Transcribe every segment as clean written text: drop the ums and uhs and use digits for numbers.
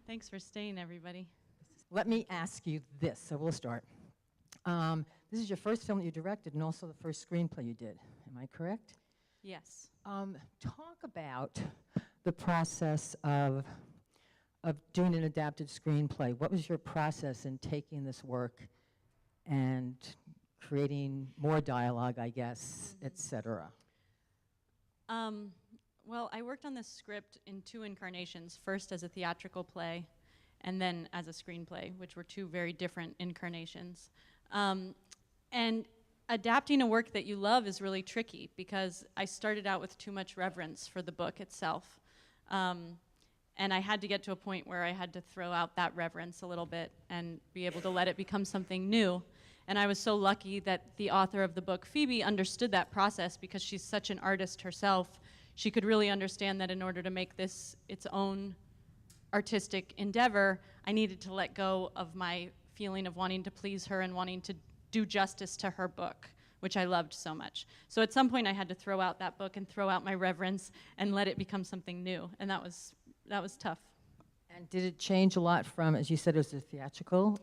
Thanks for staying, everybody. Let me ask you this, so we'll start. This is your first film that you directed and also the first screenplay you did. Am I correct? Yes. Talk about the process of doing an adapted screenplay. What was your process in taking this work and creating more dialogue, I guess, et cetera? Well, I worked on this script in 2 incarnations, first as a theatrical play and then as a screenplay, which were 2 very different incarnations. And adapting a work that you love is really tricky because I started out with too much reverence for the book itself. And I had to get to a point where I had to throw out that reverence a little bit and be able to let it become something new. And I was so lucky that the author of the book, Phoebe, understood that process because she's such an artist herself. She could really understand that in order to make this its own artistic endeavor, I needed to let go of my feeling of wanting to please her and wanting to do justice to her book, which I loved so much. So at some point I had to throw out that book and throw out my reverence and let it become something new. And that was tough. And did it change a lot from, as you said, it was a theatrical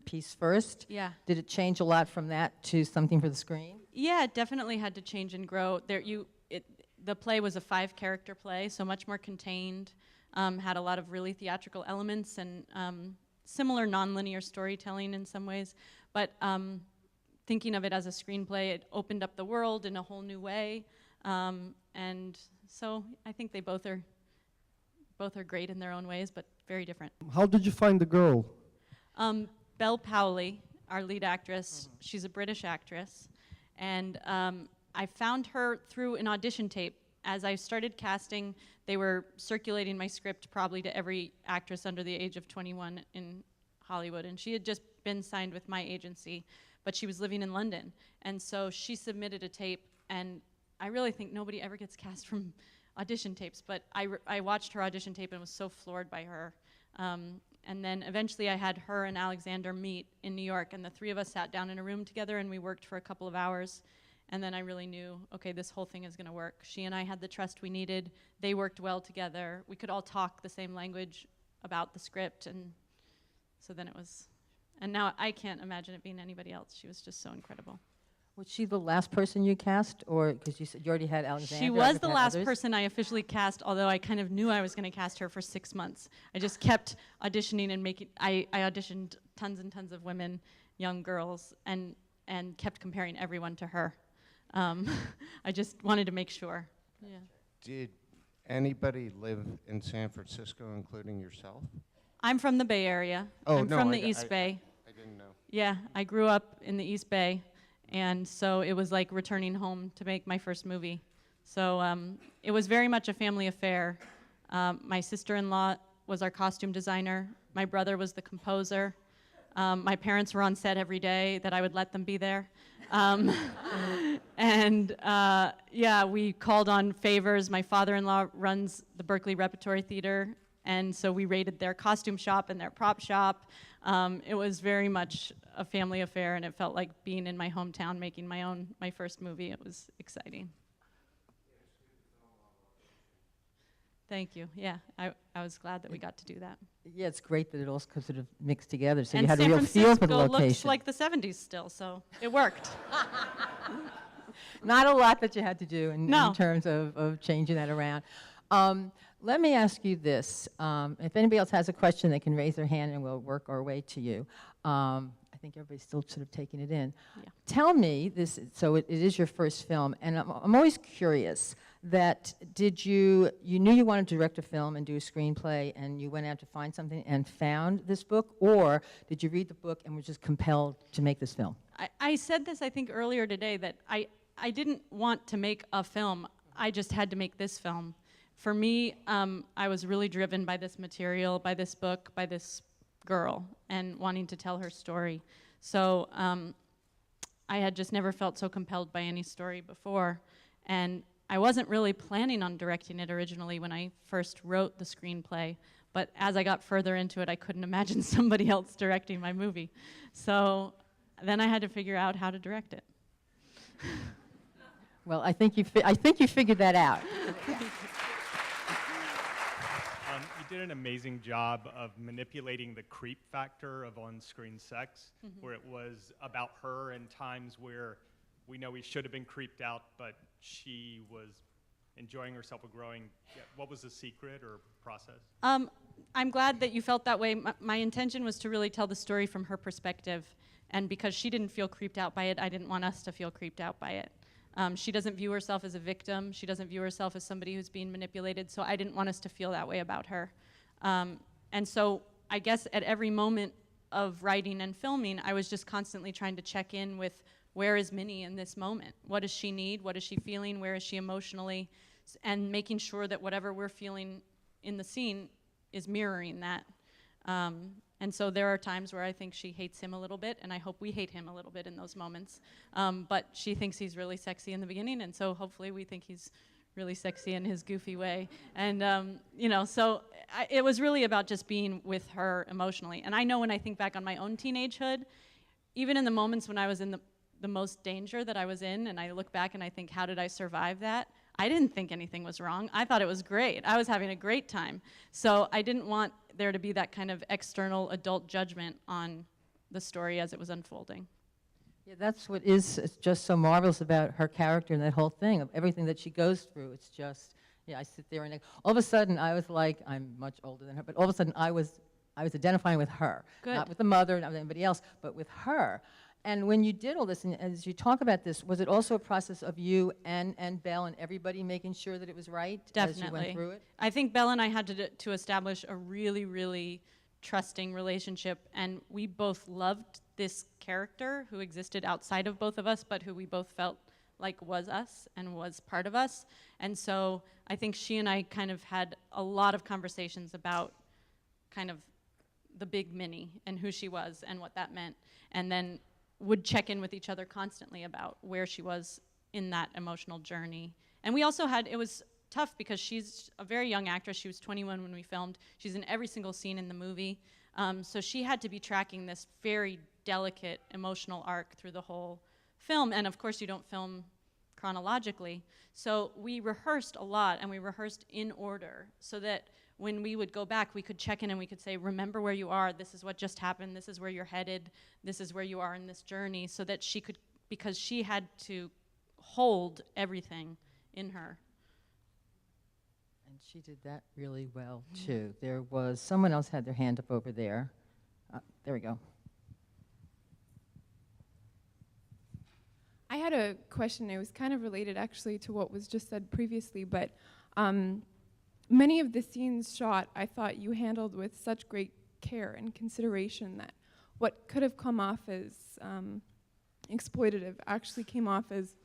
piece first? Yeah. Did it change a lot from that to something for the screen? Yeah, it definitely had to change and grow. The play was a 5-character play, so much more contained, had a lot of really theatrical elements and similar nonlinear storytelling in some ways. But thinking of it as a screenplay, it opened up the world in a whole new way. And so I think they both are great in their own ways, but very different. How did you find the girl? Bel Powley, our lead actress, she's a British actress, and I found her through an audition tape. As I started casting, they were circulating my script probably to every actress under the age of 21 in Hollywood, and she had just been signed with my agency, but she was living in London, and so she submitted a tape, and I really think nobody ever gets cast from audition tapes, but I watched her audition tape and was so floored by her. And then eventually I had her and Alexander meet in New York, and the 3 of us sat down in a room together and we worked for a couple of hours. And then I really knew, okay, this whole thing is gonna work. She and I had the trust we needed. They worked well together. We could all talk the same language about the script, and so then it was, and now I can't imagine it being anybody else. She was just so incredible. Was she the last person you cast, or because you said you already had Alexander? She was the last person I officially cast, although I kind of knew I was going to cast her for 6 months. I just kept auditioning and I auditioned tons and tons of women, young girls, and kept comparing everyone to her. I just wanted to make sure. Yeah. Did anybody live in San Francisco, including yourself? I'm from the Bay Area. I'm from the East Bay. I didn't know. Yeah, I grew up in the East Bay. And so it was like returning home to make my first movie. So it was very much a family affair. My sister-in-law was our costume designer. My brother was the composer. My parents were on set every day that I would let them be there. Yeah, we called on favors. My father-in-law runs the Berkeley Repertory Theater, and so we raided their costume shop and their prop shop. It was very much a family affair, and it felt like being in my hometown making my first movie. It was exciting. Thank you. Yeah, I was glad that we got to do that. Yeah, it's great that it all sort of mixed together, so and you had San a real feel for the Francisco location. looks like the 70s still, so it worked. Not a lot that you had to do in No. terms of changing that around. Let me ask you this. If anybody else has a question, they can raise their hand and we'll work our way to you. I think everybody's still sort of taking it in. Yeah. Tell me, so it is your first film, and I'm always curious that you knew you wanted to direct a film and do a screenplay and you went out to find something and found this book, or did you read the book and were just compelled to make this film? I said this, I think, earlier today, that I didn't want to make a film. I just had to make this film. For me, I was really driven by this material, by this book, by this girl, and wanting to tell her story. So I had just never felt so compelled by any story before. And I wasn't really planning on directing it originally when I first wrote the screenplay. But as I got further into it, I couldn't imagine somebody else directing my movie. So then I had to figure out how to direct it. Well, I think you figured that out. did an amazing job of manipulating the creep factor of on-screen sex, where it was about her in times where we know we should have been creeped out, but she was enjoying herself or growing. Yeah, what was the secret or process? I'm glad that you felt that way. My intention was to really tell the story from her perspective, and because she didn't feel creeped out by it, I didn't want us to feel creeped out by it. She doesn't view herself as a victim. She doesn't view herself as somebody who's being manipulated, so I didn't want us to feel that way about her. And so I guess at every moment of writing and filming, I was just constantly trying to check in with, where is Minnie in this moment? What does she need? What is she feeling? Where is she emotionally? And making sure that whatever we're feeling in the scene is mirroring that. And so there are times where I think she hates him a little bit, and I hope we hate him a little bit in those moments. But she thinks he's really sexy in the beginning, and so hopefully we think he's really sexy in his goofy way. And, so it was really about just being with her emotionally. And I know when I think back on my own teenagehood, even in the moments when I was in the most danger that I was in, and I look back and I think, how did I survive that? I didn't think anything was wrong. I thought it was great. I was having a great time. So I didn't want there to be that kind of external adult judgment on the story as it was unfolding. Yeah, that's what is just so marvelous about her character and that whole thing, of everything that she goes through. It's just, I sit there and all of a sudden I was like, I'm much older than her, but all of a sudden I was identifying with her. Good. Not with the mother, not with anybody else, but with her. And when you did all this, and as you talk about this, was it also a process of you and Bel and everybody making sure that it was right Definitely. as you went through it? I think Bel and I had to establish a really, really trusting relationship, and we both loved this character who existed outside of both of us, but who we both felt like was us and was part of us. And so I think she and I kind of had a lot of conversations about kind of the big Minnie and who she was and what that meant, and then would check in with each other constantly about where she was in that emotional journey. And we also it was tough because she's a very young actress. She was 21 when we filmed. She's in every single scene in the movie. So she had to be tracking this very delicate emotional arc through the whole film. And of course you don't film chronologically. So we rehearsed a lot, and we rehearsed in order so that when we would go back, we could check in and we could say, remember where you are, this is what just happened, this is where you're headed, this is where you are in this journey, so that she could, because she had to hold everything in her. And she did that really well, too. There was, someone else had their hand up over there. There we go. I had a question. It was kind of related, actually, to what was just said previously, but many of the scenes shot, I thought you handled with such great care and consideration that what could have come off as exploitative actually came off as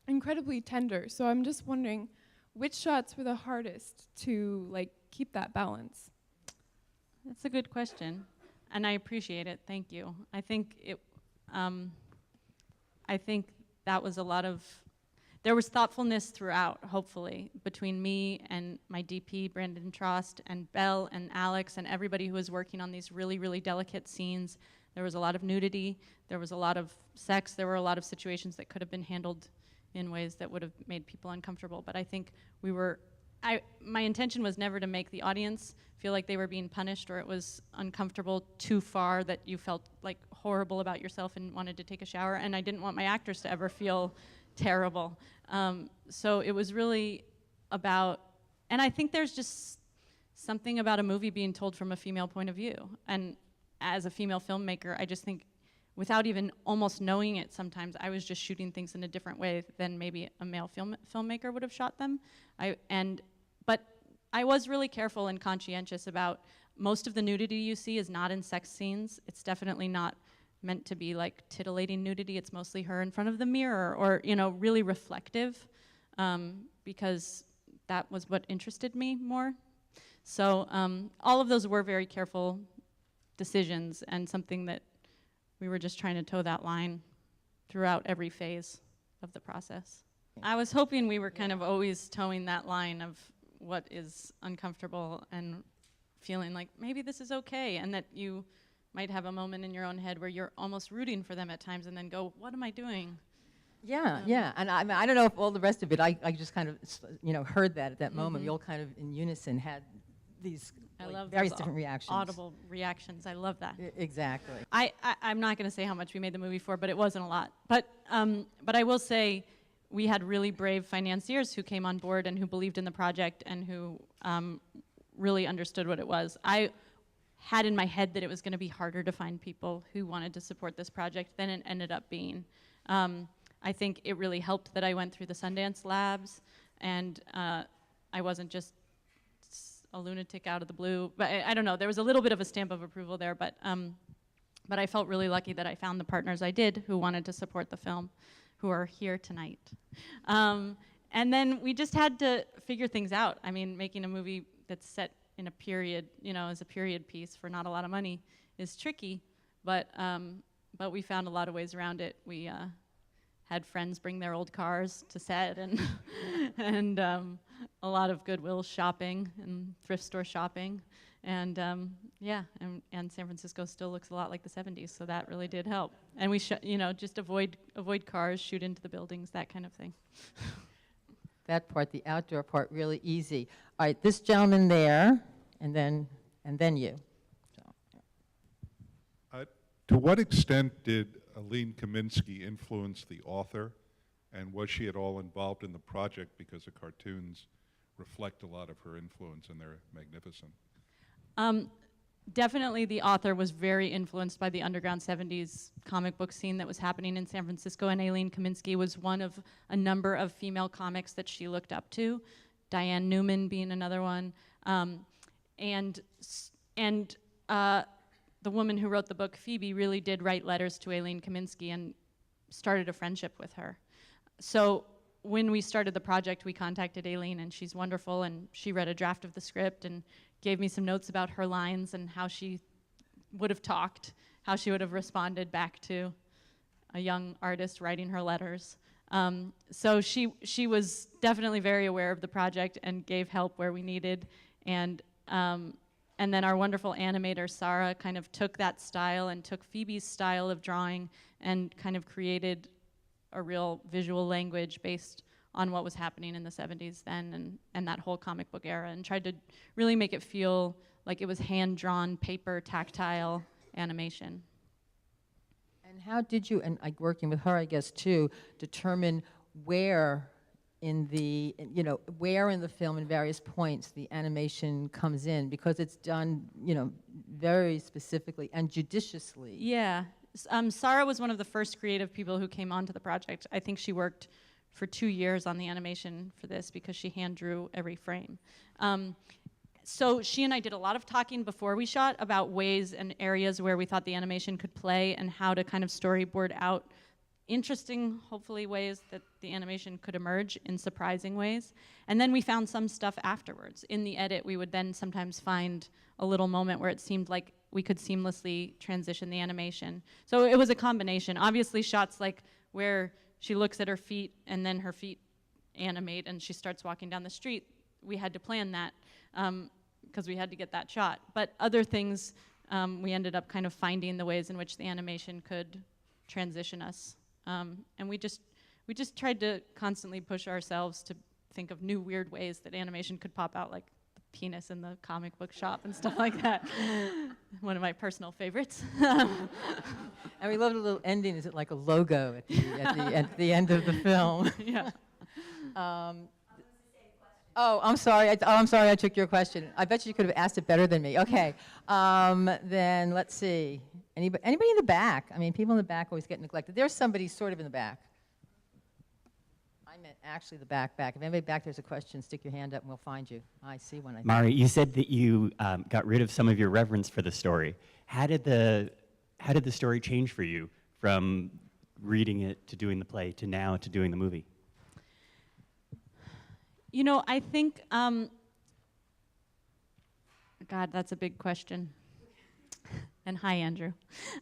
incredibly tender. So I'm just wondering, which shots were the hardest to keep that balance? That's a good question, and I appreciate it. Thank you. I think that was a lot of. There was thoughtfulness throughout, hopefully, between me and my DP, Brandon Trost, and Bel and Alex and everybody who was working on these really, really delicate scenes. There was a lot of nudity. There was a lot of sex. There were a lot of situations that could have been handled in ways that would have made people uncomfortable. But I think my intention was never to make the audience feel like they were being punished or it was uncomfortable too far that you felt like horrible about yourself and wanted to take a shower. And I didn't want my actors to ever feel terrible. So it was really about, and I think there's just something about a movie being told from a female point of view. And as a female filmmaker, I just think without even almost knowing it sometimes, I was just shooting things in a different way than maybe a male filmmaker would have shot them. But I was really careful and conscientious about most of the nudity you see is not in sex scenes. It's definitely not meant to be like titillating nudity. It's mostly her in front of the mirror or, really reflective, because that was what interested me more. So all of those were very careful decisions and something that we were just trying to toe that line throughout every phase of the process. I was hoping we were kind of always towing that line of what is uncomfortable and feeling like maybe this is okay, and that you might have a moment in your own head where you're almost rooting for them at times and then go, what am I doing? Yeah. And I don't know if all the rest of it, I just kind of, heard that at that moment. We all kind of in unison had these I like, love various those different reactions. audible reactions. I love that. Exactly. I'm not going to say how much we made the movie for, but it wasn't a lot. But I will say we had really brave financiers who came on board and who believed in the project and who really understood what it was. I had in my head that it was going to be harder to find people who wanted to support this project than it ended up being. I think it really helped that I went through the Sundance labs and I wasn't just a lunatic out of the blue. But I don't know, there was a little bit of a stamp of approval there, but I felt really lucky that I found the partners I did who wanted to support the film, who are here tonight. And then we just had to figure things out. I mean, making a movie that's set in a period, you know, as a period piece for not a lot of money is tricky, but we found a lot of ways around it. We had friends bring their old cars to set and and a lot of Goodwill shopping and thrift store shopping. And yeah, and San Francisco still looks a lot like the 70s, so that really did help. And we, you know, just avoid cars, shoot into the buildings, that kind of thing. That part, the outdoor part, really easy. All right, this gentleman there, and then you. So. To what extent did Aline Kaminsky influence the author, and was she at all involved in the project because the cartoons reflect a lot of her influence and they're magnificent? Definitely the author was very influenced by the underground 70s comic book scene that was happening in San Francisco, and Aline Kaminsky was one of a number of female comics that she looked up to, Diane Newman being another one. And the woman who wrote the book, Phoebe, really did write letters to Aline Kaminsky and started a friendship with her. So when we started the project, we contacted Aline, and she's wonderful, and she read a draft of the script and gave me some notes about her lines and how she would have talked, how she would have responded back to a young artist writing her letters. So she was definitely very aware of the project and gave help where we needed. And then our wonderful animator, Sarah, kind of took that style and took Phoebe's style of drawing and kind of created a real visual language based on what was happening in the 70s then and that whole comic book era, and tried to really make it feel like it was hand-drawn, paper, tactile animation. And how did you, and working with her, I guess, too, determine where in the, where in the film in various points the animation comes in? Because it's done, very specifically and judiciously. Yeah. Sarah was one of the first creative people who came onto the project. I think she worked for 2 years on the animation for this because she hand drew every frame. So she and I did a lot of talking before we shot about ways and areas where we thought the animation could play and how to kind of storyboard out interesting, hopefully, ways that the animation could emerge in surprising ways. And then we found some stuff afterwards. In the edit, we would then sometimes find a little moment where it seemed like we could seamlessly transition the animation. So it was a combination. Obviously, shots like where she looks at her feet and then her feet animate and she starts walking down the street, we had to plan that because we had to get that shot. But other things, we ended up kind of finding the ways in which the animation could transition us. And we just tried to constantly push ourselves to think of new weird ways that animation could pop out, like the penis in the comic book shop and stuff like that. One of my personal favorites. And we loved a little ending. Is it like a logo at the end of the film? Yeah. Oh, I'm sorry. I'm sorry I took your question. I bet you could have asked it better than me. Okay. Then let's see. Anybody in the back? I mean, people in the back always get neglected. There's somebody sort of in the back. I meant actually the back. If anybody back there's a question, stick your hand up and we'll find you. I see one. Mari, you said that you got rid of some of your reverence for the story. How did the story change for you from reading it to doing the play to now to doing the movie? I think, God, that's a big question. And hi, Andrew.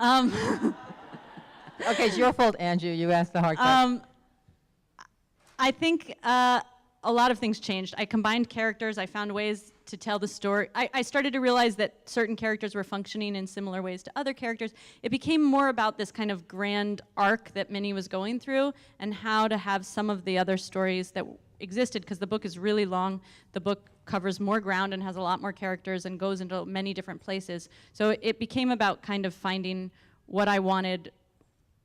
Okay, it's your fault, Andrew. You asked the hard question. I think a lot of things changed. I combined characters. I found ways to tell the story. I started to realize that certain characters were functioning in similar ways to other characters. It became more about this kind of grand arc that Minnie was going through and how to have some of the other stories that existed, because the book is really long. The book covers more ground and has a lot more characters and goes into many different places. So it became about kind of finding what I wanted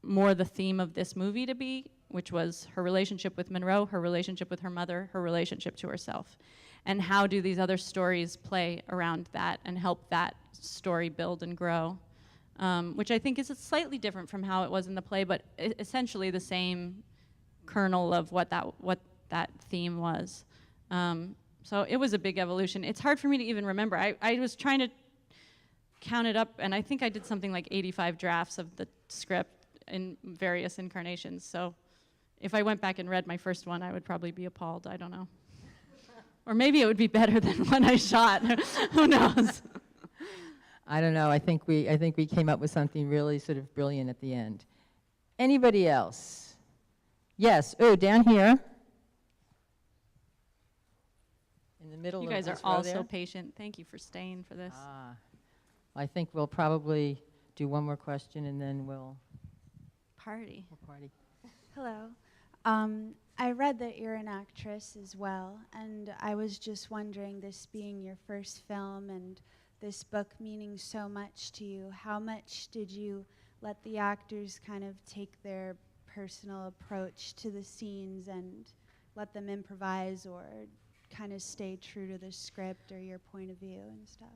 more the theme of this movie to be, which was her relationship with Monroe, her relationship with her mother, her relationship to herself. And how do these other stories play around that and help that story build and grow? Which I think is slightly different from how it was in the play, but essentially the same kernel of what that theme was. So it was a big evolution. It's hard for me to even remember. I was trying to count it up, and I think I did something like 85 drafts of the script in various incarnations. So if I went back and read my first one, I would probably be appalled. I don't know. Or maybe it would be better than what I shot. Who knows? I don't know. I think we came up with something really sort of brilliant at the end. Anybody else? Yes. Oh, down here. In the middle You of guys are this row all there. so patient. Thank you for staying for this. I think we'll probably do one more question and then we'll Party. party. Hello. I read that you're an actress as well, and I was just wondering, this being your first film and this book meaning so much to you, how much did you let the actors kind of take their personal approach to the scenes and let them improvise, or kind of stay true to the script or your point of view and stuff?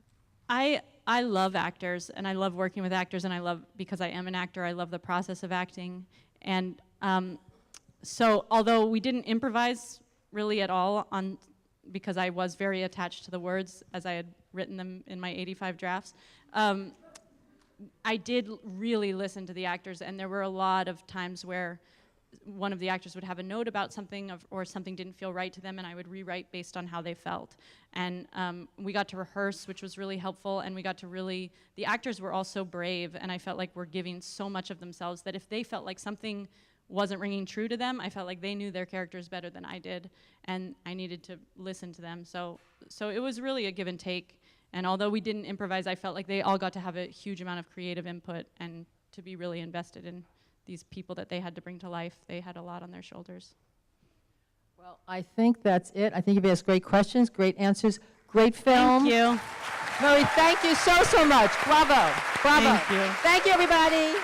I love actors, and I love working with actors, and I love, because I am an actor, I love the process of acting. And so although we didn't improvise really at all, because I was very attached to the words as I had written them in my 85 drafts, I did really listen to the actors, and there were a lot of times where one of the actors would have a note about something or something didn't feel right to them, and I would rewrite based on how they felt. And we got to rehearse, which was really helpful, and we got to really, the actors were all so brave, and I felt like we're giving so much of themselves that if they felt like something wasn't ringing true to them, I felt like they knew their characters better than I did, and I needed to listen to them. So it was really a give and take, and although we didn't improvise, I felt like they all got to have a huge amount of creative input and to be really invested in these people that they had to bring to life. They had a lot on their shoulders. Well, I think that's it. I think you've asked great questions, great answers, great film. Thank you. Marie, thank you so much. Bravo. Bravo. Thank you. Thank you, everybody.